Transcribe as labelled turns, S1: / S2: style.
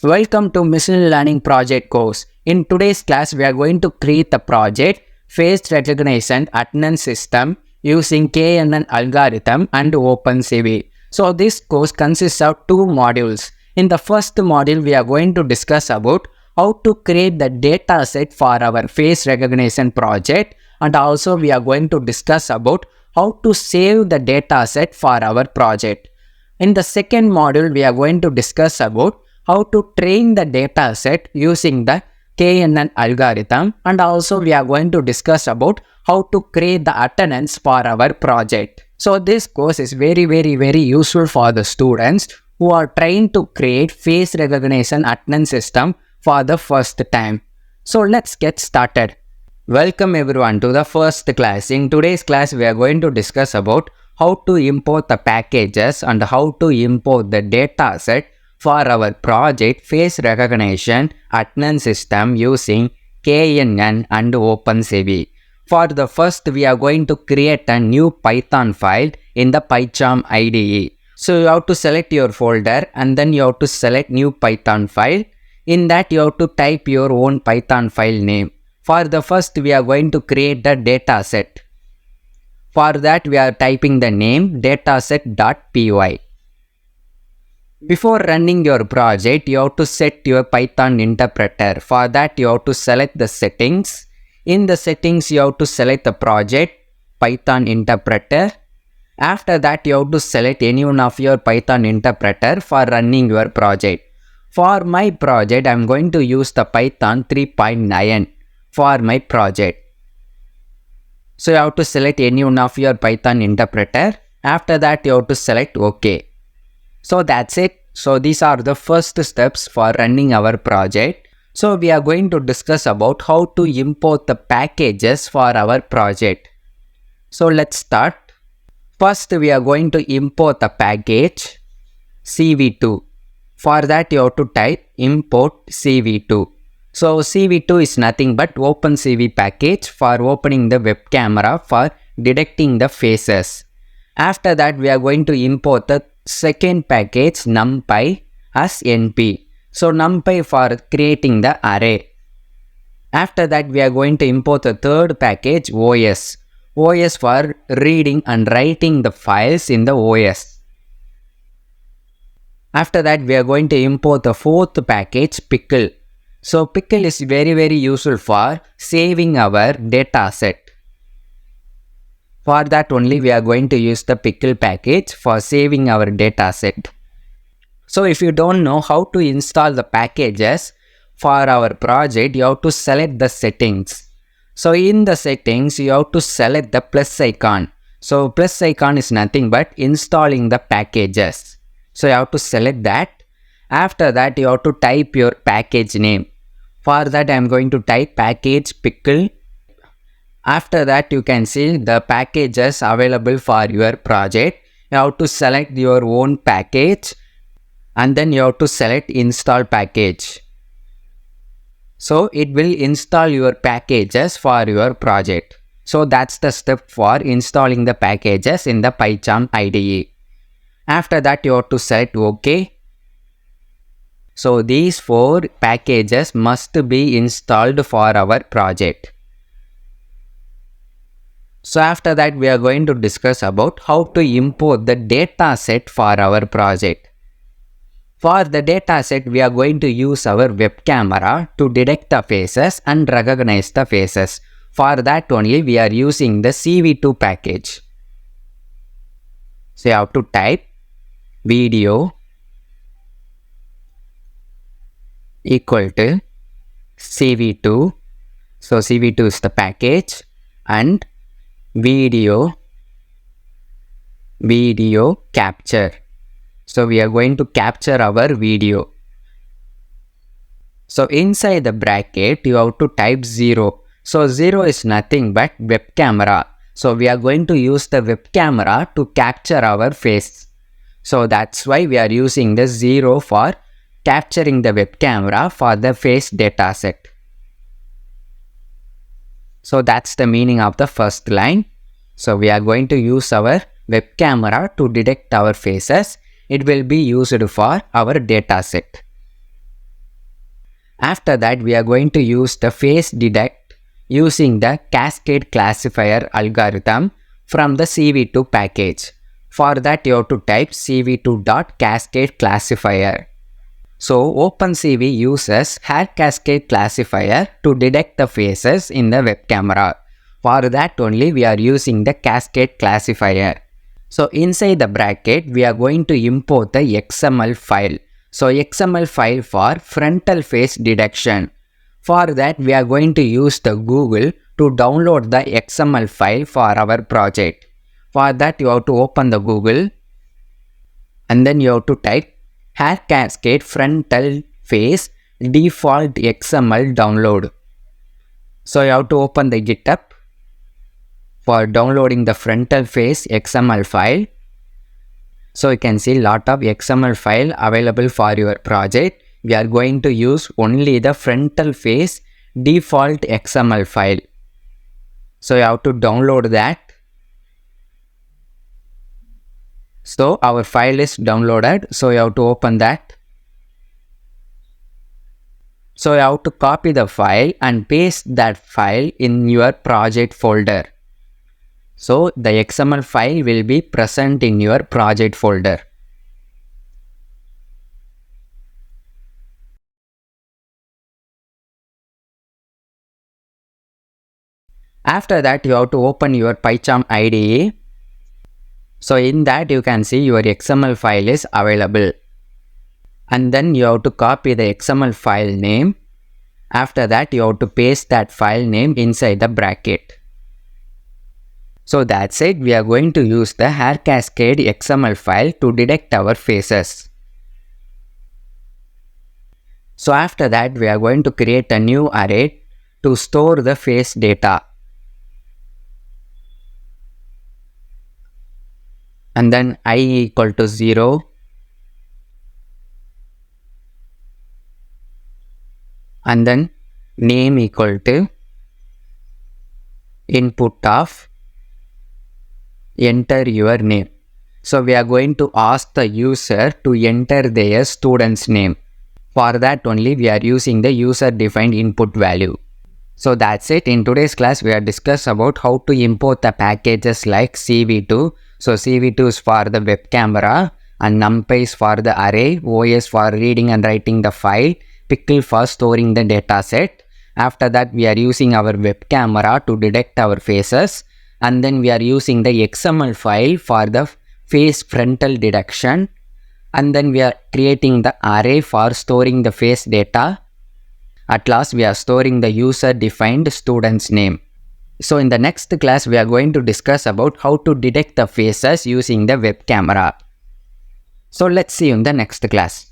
S1: Welcome to Machine Learning Project course. In today's class, we are going to create the project Face Recognition Attendance System using KNN algorithm and OpenCV. So this course consists of two modules. In the first module, we are going to discuss about how to create the data set for our face recognition project, and also we are going to discuss about how to save the data set for our project. In the second module, we are going to discuss about how to train the data set using the KNN algorithm, and also we are going to discuss about how to create the attendance for our project. So this course is very useful for the students who are trying to create face recognition attendance system for the first time. So let's get started. Welcome everyone to the first class. In today's class, we are going to discuss about how to import the packages and how to import the data set for our project face recognition attendance system using KNN and OpenCV. For the first, we are going to create a new Python file in the PyCharm IDE. So you have to select your folder and then you have to select new Python file. In that, you have to type your own Python file name. For the first, we are going to create the data set. For that, we are typing the name dataset.py. Before running your project, you have to set your Python interpreter. For that, you have to select the settings. In the settings, you have to select the project, Python interpreter. After that, you have to select any one of your Python interpreter for running your project. For my project, I am going to use the Python 3.9 for my project. So you have to select any one of your Python interpreter. After that, you have to select OK. So that's it. So these are the first steps for running our project. So we are going to discuss about how to import the packages for our project. So let's start. First, we are going to import the package CV2. For that, you have to type import CV2. So CV2 is nothing but OpenCV package for opening the web camera for detecting the faces. After that, we are going to import the second package numpy as np. So numpy for creating the array. After that, we are going to import the third package os. os for reading and writing the files in the os. After that, we are going to import the fourth package pickle. So pickle is very useful for saving our data set. For that only, we are going to use the pickle package for saving our data set. So if you don't know how to install the packages for our project, you have to select the settings. So in the settings, you have to select the plus icon. So plus icon is nothing but installing the packages. So you have to select that. After that, you have to type your package name. For that, I am going to type package pickle. After that, you can see the packages available for your project. You have to select your own package and then you have to select install package. So it will install your packages for your project. So that's the step for installing the packages in the PyCharm IDE. After that, you have to select OK. So these four packages must be installed for our project. So after that, we are going to discuss about how to import the data set for our project. For the data set, we are going to use our web camera to detect the faces and recognize the faces. For that only, we are using the CV2 package. So you have to type video equal to CV2. So CV2 is the package and video capture. So we are going to capture our video. So inside the bracket, you have to type 0. So 0 is nothing but web camera. So we are going to use the web camera to capture our face. So that's why we are using the 0 for capturing the web camera for the face data set. So that's the meaning of the first line. So we are going to use our web camera to detect our faces. It will be used for our data set. After that, we are going to use the face detect using the cascade classifier algorithm from the CV2 package. For that, you have to type cv2.cascade classifier. So OpenCV uses hair cascade classifier to detect the faces in the web camera. For that only we are using the cascade classifier. So inside the bracket we are going to import the XML file. So XML file for frontal face detection. For that we are going to use the Google to download the XML file for our project. For that you have to open the Google and then you have to type hair cascade frontal face default XML download. So you have to open the GitHub for downloading the frontal face XML file. So you can see lot of XML file available for your project. We are going to use only the frontal face default XML file. So you have to download that. So our file is downloaded. So you have to open that. So you have to copy the file and paste that file in your project folder. So the XML file will be present in your project folder. After that, you have to open your PyCharm IDE. So in that you can see your XML file is available. And then you have to copy the XML file name. After that, you have to paste that file name inside the bracket. So that's it. We are going to use the hair cascade XML file to detect our faces. So after that, we are going to create a new array to store the face data. And then I equal to 0. And then name equal to input of enter your name. So we are going to ask the user to enter their student's name. For that only we are using the user defined input value. So that's it. In today's class we are discussed about how to import the packages like CV2. So CV2 is for the web camera and NumPy is for the array, OS for reading and writing the file, Pickle for storing the data set. After that we are using our web camera to detect our faces, and then we are using the XML file for the face frontal detection, and then we are creating the array for storing the face data. At last we are storing the user defined student's name. So in the next class we are going to discuss about how to detect the faces using the web camera. So let's see you in the next class.